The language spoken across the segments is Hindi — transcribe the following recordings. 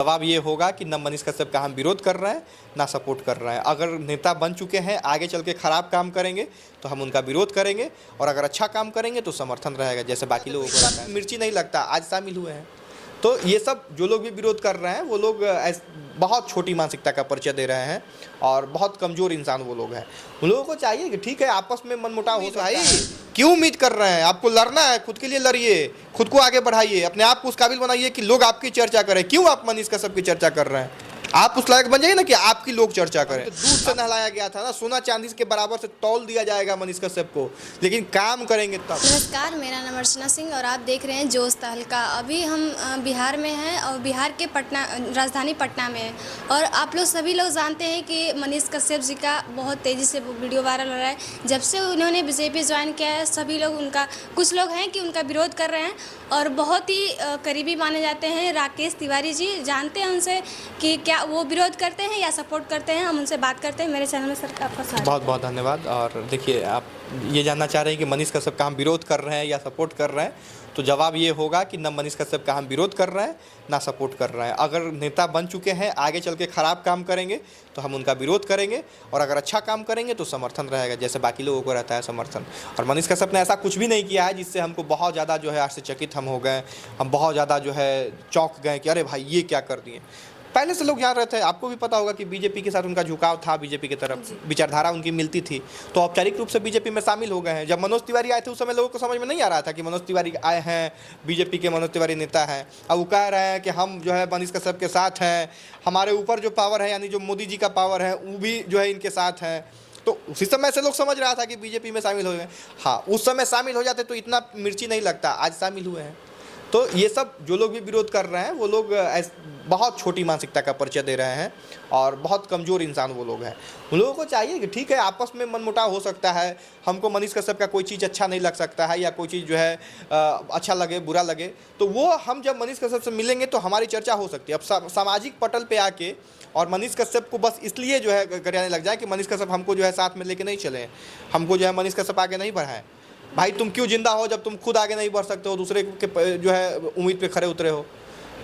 जवाब ये होगा कि न मनीष कश्यप का हम विरोध कर रहे हैं ना सपोर्ट कर रहे हैं। अगर नेता बन चुके हैं, आगे चल के खराब काम करेंगे तो हम उनका विरोध करेंगे, और अगर अच्छा काम करेंगे तो समर्थन रहेगा, जैसे बाकी लोगों को रहता है। मिर्ची नहीं लगता, आज शामिल हुए हैं। तो ये सब जो लोग भी विरोध कर रहे हैं वो लोग बहुत छोटी मानसिकता का परिचय दे रहे हैं और बहुत कमज़ोर इंसान वो लोग हैं। उन लोगों को चाहिए कि ठीक है, आपस में मनमुटाव हो भाई, क्यों उम्मीद कर रहे हैं? आपको लड़ना है, खुद के लिए लड़िए, खुद को आगे बढ़ाइए, अपने आप को उस काबिल बनाइए कि लोग आपकी चर्चा करें। क्यों आप मनीष कश्यप की चर्चा कर रहे हैं? आप उस लायक बन जाइए ना कि आपकी लोग चर्चा करें। तो दूध से नहलाया गया था ना, सोना चांदी के बराबर से तौल दिया जाएगा मनीष कश्यप को, लेकिन काम करेंगे तब। नमस्कार, मेरा नाम अर्चना सिंह और आप देख रहे हैं जोश तहलका। अभी हम बिहार में हैं और बिहार के पटना, राजधानी पटना में है। और आप लोग सभी लोग जानते हैं कि मनीष कश्यप जी का बहुत तेज़ी से वीडियो वायरल हो रहा है। जब से उन्होंने बीजेपी ज्वाइन किया है, सभी लोग उनका, कुछ लोग हैं कि उनका विरोध कर रहे हैं और बहुत ही करीबी माने जाते हैं राकेश तिवारी जी। जानते हैं उनसे कि क्या वो विरोध करते हैं या सपोर्ट करते हैं, हम उनसे बात करते हैं। मेरे चैनल में सर आपका स्वागत। बहुत बहुत धन्यवाद। और देखिए, आप ये जानना चाह रहे हैं कि मनीष कश्यप का हम विरोध कर रहे हैं या सपोर्ट कर रहे हैं, तो जवाब ये होगा कि न मनीष कश्यप का हम विरोध कर रहे हैं ना सपोर्ट कर रहे हैं। अगर नेता बन चुके हैं, आगे चल के खराब काम करेंगे तो हम उनका विरोध करेंगे, और अगर अच्छा काम करेंगे तो समर्थन रहेगा, जैसे बाकी लोगों को रहता है समर्थन। और मनीष कश्यप ने ऐसा कुछ भी नहीं किया है जिससे हमको बहुत ज़्यादा जो है आश्चर्यचकित हम हो गए, हम बहुत ज़्यादा जो है चौंक गए कि अरे भाई ये क्या कर दिए। पहले से लोग जान रहे थे, आपको भी पता होगा कि बीजेपी के साथ उनका झुकाव था, बीजेपी की तरफ विचारधारा उनकी मिलती थी, तो औपचारिक रूप से बीजेपी में शामिल हो गए हैं। जब मनोज तिवारी आए थे उस समय लोगों को समझ में नहीं आ रहा था कि मनोज तिवारी आए हैं, बीजेपी के मनोज तिवारी नेता हैं। अब वो कह रहे हैं कि हम जो है मनीष कश्यप के साथ हैं, हमारे ऊपर जो पावर है, यानी जो मोदी जी का पावर है, वो भी जो है इनके साथ है। तो उसी समय से लोग समझ रहा था कि बीजेपी में शामिल हो गए। हाँ, उस समय शामिल हो जाते तो इतना मिर्ची नहीं लगता, आज शामिल हुए हैं। तो ये सब जो लोग भी विरोध कर रहे हैं वो लोग बहुत छोटी मानसिकता का परिचय दे रहे हैं और बहुत कमज़ोर इंसान वो लोग हैं। उन लोगों को चाहिए कि ठीक है, आपस में मनमुटाव हो सकता है, हमको मनीष कश्यप का कोई चीज़ अच्छा नहीं लग सकता है या कोई चीज़ जो है अच्छा लगे, बुरा लगे, तो वो हम जब मनीष कश्यप से मिलेंगे तो हमारी चर्चा हो सकती है। अब सामाजिक पटल पे आके और मनीष कश्यप को बस इसलिए जो है गरियाने लग जाए कि मनीष कश्यप हमको जो है साथ में लेके नहीं चले, हमको जो है मनीष कश्यप आगे नहीं बढ़ाएं। भाई, तुम क्यों जिंदा हो जब तुम खुद आगे नहीं बढ़ सकते हो, दूसरे के जो है उम्मीद पे खड़े उतरे हो।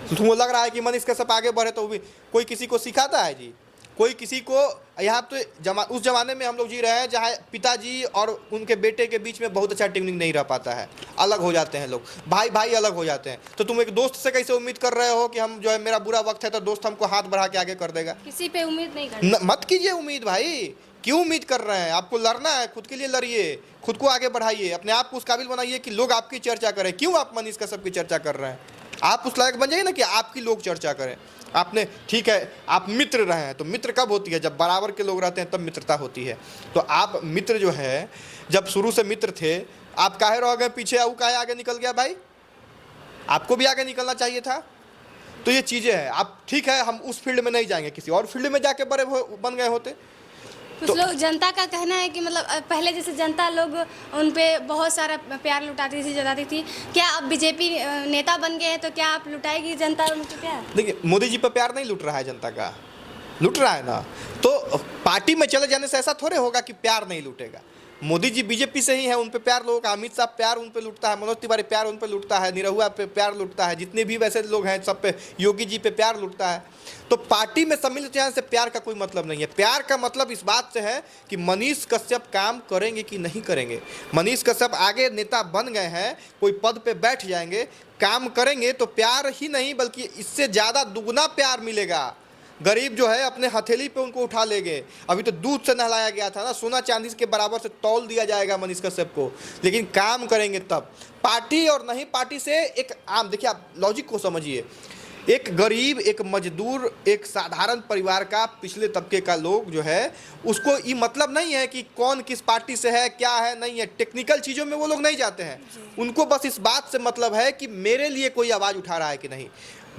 तुमको लग रहा है कि मनीष कश्यप आगे बढ़े तो भी कोई किसी को सिखाता है जी? कोई किसी को, यहाँ तो उस जमाने में हम लोग जी रहे हैं जहाँ पिताजी और उनके बेटे के बीच में बहुत अच्छा ट्यूनिंग नहीं रह पाता है, अलग हो जाते हैं लोग, भाई भाई अलग हो जाते हैं। तो तुम एक दोस्त से कैसे उम्मीद कर रहे हो कि हम जो है मेरा बुरा वक्त है तो दोस्त हमको हाथ बढ़ा के आगे कर देगा? किसी पे उम्मीद नहीं करना, मत कीजिए उम्मीद भाई। क्यों उम्मीद कर रहे हैं? आपको लड़ना है, खुद के लिए लड़िए, खुद को आगे बढ़ाइए, अपने आप को उस काबिल बनाइए कि लोग आपकी चर्चा करें। क्यों आप मनीष कश्यप की चर्चा कर रहे हैं? आप उस लायक बन जाइए ना कि आपकी लोग चर्चा करें। आपने, ठीक है, आप मित्र रहे हैं, तो मित्र कब होती है? जब बराबर के लोग रहते हैं तब मित्रता होती है। तो आप मित्र जो है, जब शुरू से मित्र थे, आप काहे रह गए पीछे, वो काहे आगे निकल गया? भाई, आपको भी आगे निकलना चाहिए था। तो ये चीज़ें हैं। आप, ठीक है, हम उस फील्ड में नहीं जाएंगे, किसी और फील्ड में जाके बड़े बन गए होते। कुछ लोग, जनता का कहना है कि मतलब पहले जैसे जनता लोग उन पे बहुत सारा प्यार लुटाती थी, जताती थी। क्या अब बीजेपी नेता बन गए हैं तो क्या आप लुटाएगी जनता उनके प्यार? देखिए, मोदी जी पर प्यार नहीं लुट रहा है जनता का, लुट रहा है ना। तो पार्टी में चले जाने से ऐसा थोड़े होगा कि प्यार नहीं लुटेगा। मोदी जी बीजेपी से ही है, उन पे प्यार लोगों का, अमित शाह प्यार उन पे लुटता है, मनोज तिवारी प्यार उन पे लुटता है, निरहुआ पे प्यार लुटता है, जितने भी वैसे लोग हैं सब पे, योगी जी पे प्यार लुटता है। तो पार्टी में सम्मिलित जाने से प्यार का कोई मतलब नहीं है। प्यार का मतलब इस बात से है कि मनीष कश्यप काम करेंगे कि नहीं करेंगे। मनीष कश्यप आगे नेता बन गए हैं, कोई पद पे बैठ जाएंगे, काम करेंगे तो प्यार ही नहीं बल्कि इससे ज़्यादा दुगना प्यार मिलेगा। गरीब जो है अपने हथेली पे उनको उठा लेंगे। अभी तो दूध से नहलाया गया था ना, सोना चांदी के बराबर से तौल दिया जाएगा मनीष कश्यप को, लेकिन काम करेंगे तब। पार्टी और नहीं पार्टी से एक आम, देखिए आप लॉजिक को समझिए, एक गरीब, एक मजदूर, एक साधारण परिवार का, पिछले तबके का लोग जो है, उसको ये मतलब नहीं है कि कौन किस पार्टी से है, क्या है, नहीं है। टेक्निकल चीज़ों में वो लोग नहीं जाते हैं। उनको बस इस बात से मतलब है कि मेरे लिए कोई आवाज़ उठा रहा है कि नहीं,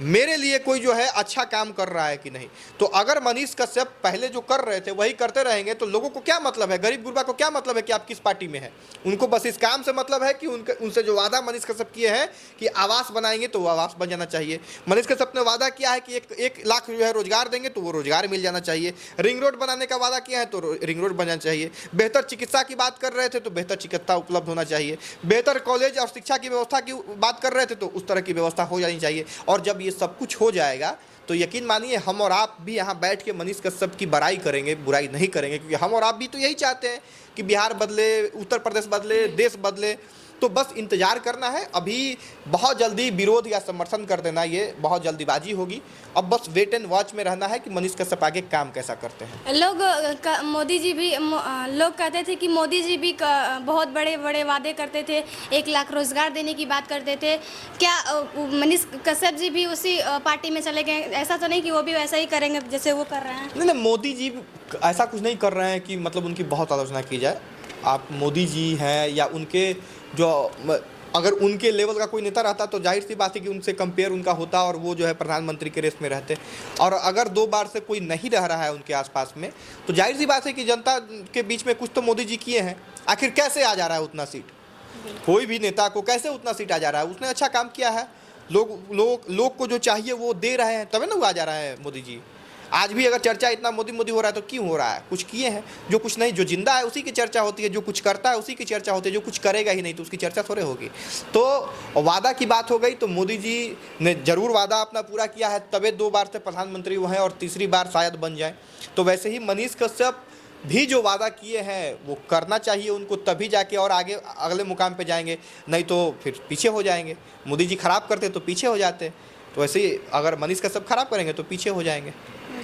मेरे लिए कोई जो है अच्छा काम कर रहा है कि नहीं। तो अगर मनीष कश्यप पहले जो कर रहे थे वही करते रहेंगे तो लोगों को क्या मतलब है, गरीब गुरबा को क्या मतलब है कि आप किस पार्टी में हैं? उनको बस इस काम से मतलब है कि उनसे जो वादा मनीष कश्यप किए हैं कि आवास बनाएंगे तो वो आवास बन जाना चाहिए। मनीष कश्यप ने वादा किया है कि एक लाख जो है रोजगार देंगे तो वो रोजगार मिल जाना चाहिए। रिंग रोड बनाने का वादा किया है तो रिंग रोड बनना चाहिए। बेहतर चिकित्सा की बात कर रहे थे तो बेहतर चिकित्सा उपलब्ध होना चाहिए। बेहतर कॉलेज और शिक्षा की व्यवस्था की बात कर रहे थे तो उस तरह की व्यवस्था हो जानी चाहिए। और जब ये सब कुछ हो जाएगा तो यकीन मानिए हम और आप भी यहाँ बैठ के मनीष कश्यप की बड़ाई करेंगे, बुराई नहीं करेंगे, क्योंकि हम और आप भी तो यही चाहते हैं कि बिहार बदले, उत्तर प्रदेश बदले, देश बदले। तो बस इंतज़ार करना है, अभी बहुत जल्दी विरोध या समर्थन कर देना ये बहुत जल्दीबाजी होगी। अब बस वेट एंड वॉच में रहना है कि मनीष कश्यप आगे काम कैसा करते हैं। मोदी जी भी लोग कहते थे कि मोदी जी भी बहुत बड़े बड़े वादे करते थे, 1 लाख रोजगार देने की बात करते थे। क्या मनीष कश्यप जी भी उसी पार्टी में चले गए? ऐसा तो नहीं कि वो भी वैसा ही करेंगे जैसे वो कर रहे हैं? नहीं, मोदी जी ऐसा कुछ नहीं कर रहे हैं कि मतलब उनकी बहुत आलोचना की जाए। आप मोदी जी हैं या उनके जो, अगर उनके लेवल का कोई नेता रहता तो जाहिर सी बात है कि उनसे कंपेयर उनका होता और वो जो है प्रधानमंत्री के रेस में रहते। और अगर 2 बार से कोई नहीं रह रहा है उनके आसपास में, तो जाहिर सी बात है कि जनता के बीच में कुछ तो मोदी जी किए हैं। आखिर कैसे आ जा रहा है उतना सीट? कोई भी नेता को कैसे उतना सीट आ जा रहा है? उसने अच्छा काम किया है, लोग को जो चाहिए वो दे रहे हैं, तभी ना वो आ जा रहा है मोदी जी। आज भी अगर चर्चा इतना मोदी मोदी हो रहा है तो क्यों हो रहा है? कुछ किए हैं। जो कुछ नहीं, जो जिंदा है उसी की चर्चा होती है, जो कुछ करता है उसी की चर्चा होती है, जो कुछ करेगा ही नहीं तो उसकी चर्चा थोड़े होगी। तो वादा की बात हो गई तो मोदी जी ने ज़रूर वादा अपना पूरा किया है, तबे 2 बार से प्रधानमंत्री हुए हैं और तीसरी बार शायद बन जाए। तो वैसे ही मनीष कश्यप भी जो वादा किए हैं वो करना चाहिए उनको, तभी जाके और आगे अगले मुकाम पे जाएंगे, नहीं तो फिर पीछे हो जाएंगे। मोदी जी खराब करते तो पीछे हो जाते, तो ऐसे ही अगर मनीष कश्यप खराब करेंगे तो पीछे हो जाएंगे।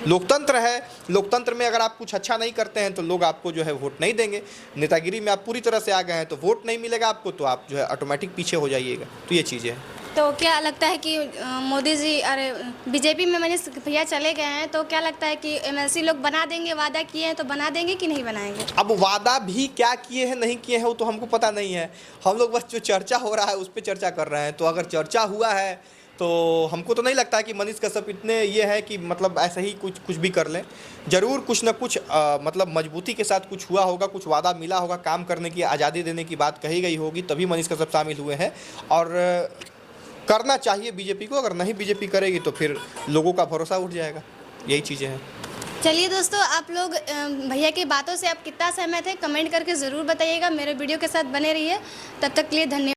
लोकतंत्र है, लोकतंत्र में अगर आप कुछ अच्छा नहीं करते हैं तो लोग आपको जो है वोट नहीं देंगे। नेतागिरी में आप पूरी तरह से आ गए हैं तो वोट नहीं मिलेगा आपको, तो आप जो है ऑटोमेटिक पीछे हो जाइएगा। तो ये चीज़ें हैं। तो क्या लगता है कि मोदी जी, अरे बीजेपी में मनीष भैया चले गए हैं, तो क्या लगता है कि एमएलसी लोग बना देंगे? वादा किए हैं तो बना देंगे कि नहीं बनाएंगे? अब वादा भी क्या किए हैं नहीं किए हैं वो तो हमको पता नहीं है। हम लोग बस जो चर्चा हो रहा है उस पर चर्चा कर रहे हैं। तो अगर चर्चा हुआ है तो हमको तो नहीं लगता है कि मनीष कश्यप इतने ये है कि मतलब ऐसा ही कुछ भी कर लें। ज़रूर कुछ ना कुछ मतलब मजबूती के साथ कुछ हुआ होगा, कुछ वादा मिला होगा, काम करने की, आज़ादी देने की बात कही गई होगी, तभी मनीष कश्यप शामिल हुए हैं। और करना चाहिए बीजेपी को। अगर नहीं बीजेपी करेगी तो फिर लोगों का भरोसा उठ जाएगा। यही चीज़ें हैं। चलिए दोस्तों, आप लोग भैया की बातों से आप कितना सहमत है कमेंट करके ज़रूर बताइएगा। मेरे वीडियो के साथ बने रहिए। तब तक के लिए धन्यवाद।